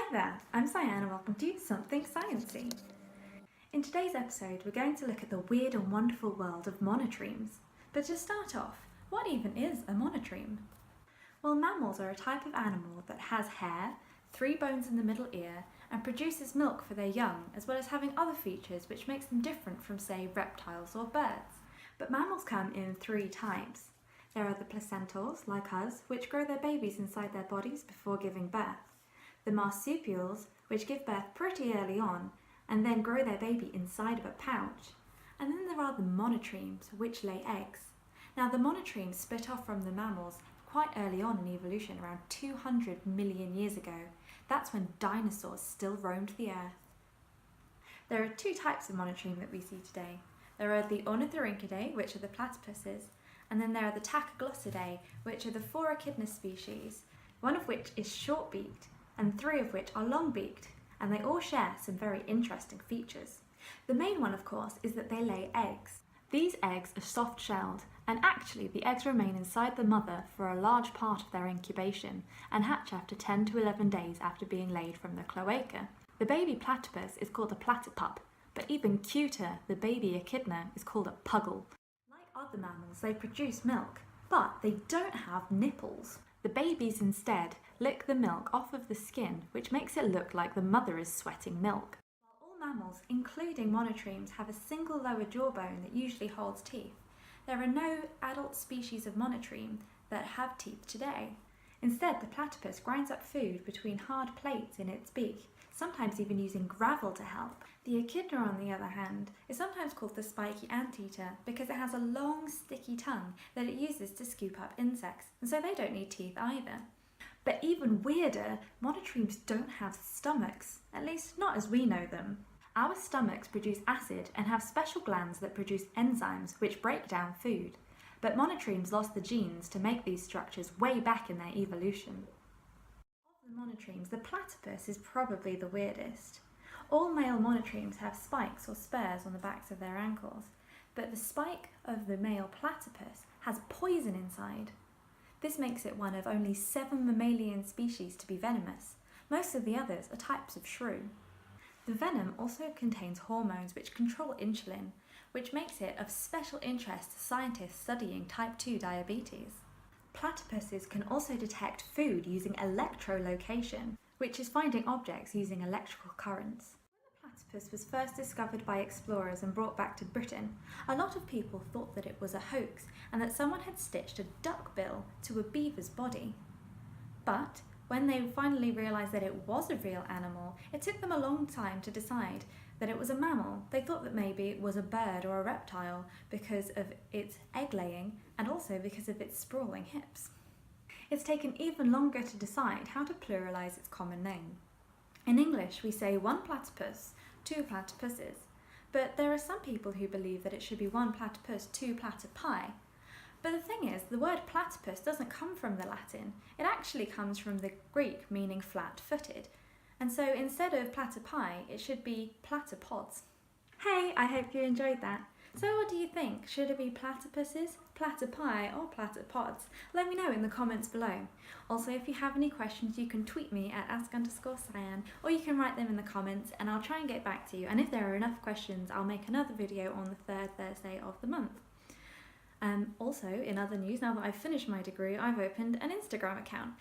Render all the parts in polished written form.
Hi there, I'm Cyan and welcome to Something Cyancey. In today's episode we're going to look at the weird and wonderful world of monotremes. But to start off, what even is a monotreme? Well, mammals are a type of animal that has hair, 3 bones in the middle ear, and produces milk for their young, as well as having other features which makes them different from, say, reptiles or birds. But mammals come in 3 types. There are the placentals, like us, which grow their babies inside their bodies before giving birth. The marsupials, which give birth pretty early on and then grow their baby inside of a pouch. And then there are the monotremes, which lay eggs. Now the monotremes split off from the mammals quite early on in evolution, around 200 million years ago. That's when dinosaurs still roamed the earth. There are 2 types of monotreme that we see today. There are the Ornithorhynchidae, which are the platypuses, and then there are the Tachyglossidae, which are the 4 echidna species, one of which is short-beaked, and 3 of which are long-beaked, and they all share some very interesting features. The main one, of course, is that they lay eggs. These eggs are soft-shelled, and actually the eggs remain inside the mother for a large part of their incubation, and hatch after 10 to 11 days after being laid from the cloaca. The baby platypus is called a platypup, but even cuter, the baby echidna is called a puggle. Like other mammals, they produce milk, but they don't have nipples. The babies instead lick the milk off of the skin, which makes it look like the mother is sweating milk. While all mammals, including monotremes, have a single lower jawbone that usually holds teeth, there are no adult species of monotreme that have teeth today. Instead, the platypus grinds up food between hard plates in its beak, sometimes even using gravel to help. The echidna, on the other hand, is sometimes called the spiky anteater because it has a long, sticky tongue that it uses to scoop up insects, and so they don't need teeth either. But even weirder, monotremes don't have stomachs, at least not as we know them. Our stomachs produce acid and have special glands that produce enzymes which break down food, but monotremes lost the genes to make these structures way back in their evolution. Of the monotremes, the platypus is probably the weirdest. All male monotremes have spikes or spurs on the backs of their ankles, but the spike of the male platypus has poison inside. This makes it one of only 7 mammalian species to be venomous. Most of the others are types of shrew. The venom also contains hormones which control insulin, which makes it of special interest to scientists studying type 2 diabetes. Platypuses can also detect food using electrolocation, which is finding objects using electrical currents. When the platypus was first discovered by explorers and brought back to Britain, a lot of people thought that it was a hoax and that someone had stitched a duck bill to a beaver's body. But when they finally realised that it was a real animal, it took them a long time to decide that it was a mammal. They thought that maybe it was a bird or a reptile because of its egg laying and also because of its sprawling hips. It's taken even longer to decide how to pluralise its common name. In English we say 1 platypus, 2 platypuses, but there are some people who believe that it should be 1 platypus, 2 platypi. But the thing is, the word platypus doesn't come from the Latin, it actually comes from the Greek meaning flat-footed. And so instead of platypi, it should be platypods. Hey, I hope you enjoyed that. So what do you think? Should it be platypuses, platypi or platypods? Let me know in the comments below. Also, if you have any questions, you can tweet me at ask_Cyan, or you can write them in the comments and I'll try and get back to you. And if there are enough questions, I'll make another video on the 3rd Thursday of the month. Also, in other news, now that I've finished my degree, I've opened an Instagram account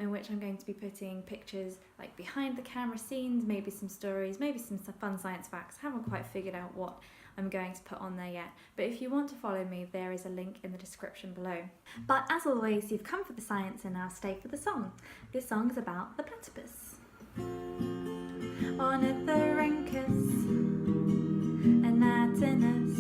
in which I'm going to be putting pictures like behind the camera scenes, maybe some stories, maybe some fun science facts. I haven't quite figured out what I'm going to put on there yet, but if you want to follow me, there is a link in the description below. But as always, you've come for the science and now stay for the song. This song is about the platypus. Ornithorhynchus, anatomist.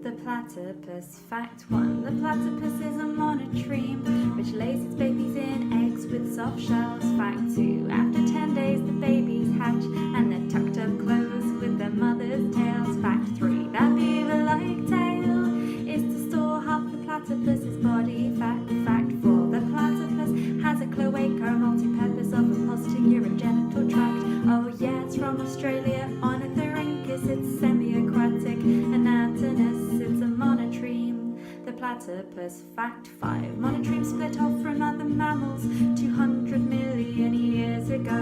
The platypus, fact 1. The platypus is a monotreme which lays its babies in eggs with soft shells. Fact 2. After 10 days the babies hatch and they're tucked up close with their mother's tails. Fact 3. That beaver-like tail is to store half the platypus's body fat. Fact 4. The platypus has a cloaca, a multi-purpose of depositing urogenital tract. Oh yeah, it's from Australia. Ornithorhynchus, it's semi-aquatic. Anatomist, it's a monotreme. The platypus, fact 5. Monotremes split off from other mammals 200 million years ago.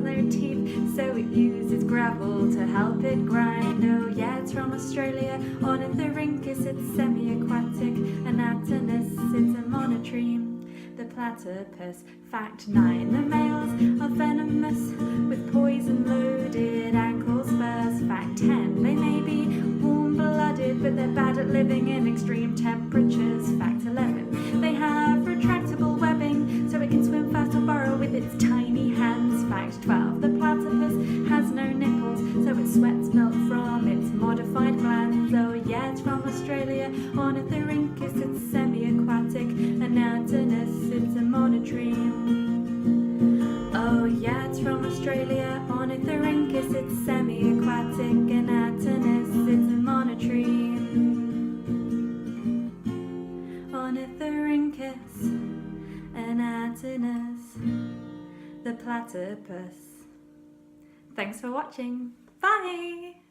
no teeth, so it uses gravel to help it grind. Oh yeah, it's from Australia. Ornithorhynchus, it's semi-aquatic. Anatomist, it's a monotreme. The platypus. Fact 9. The males are venomous with poison-loaded ankle spurs. Fact 10. They may be warm-blooded, but they're bad at living in extreme temperatures. Fact 11. They have retractable webbing, so it can swim fast or burrow with its tiny hands. Fact 12. The platypus has no nipples, so it sweats milk from its modified glands. Oh yeah, it's from Australia. Ornithorhynchus, it's semi-aquatic. Anatomist, it's a monotreme. Oh yeah, it's from Australia. Ornithorhynchus, it's semi-aquatic. Anatomist, it's a monotreme. Ornithorhynchus, anatomist, the platypus. Thanks for watching. Bye!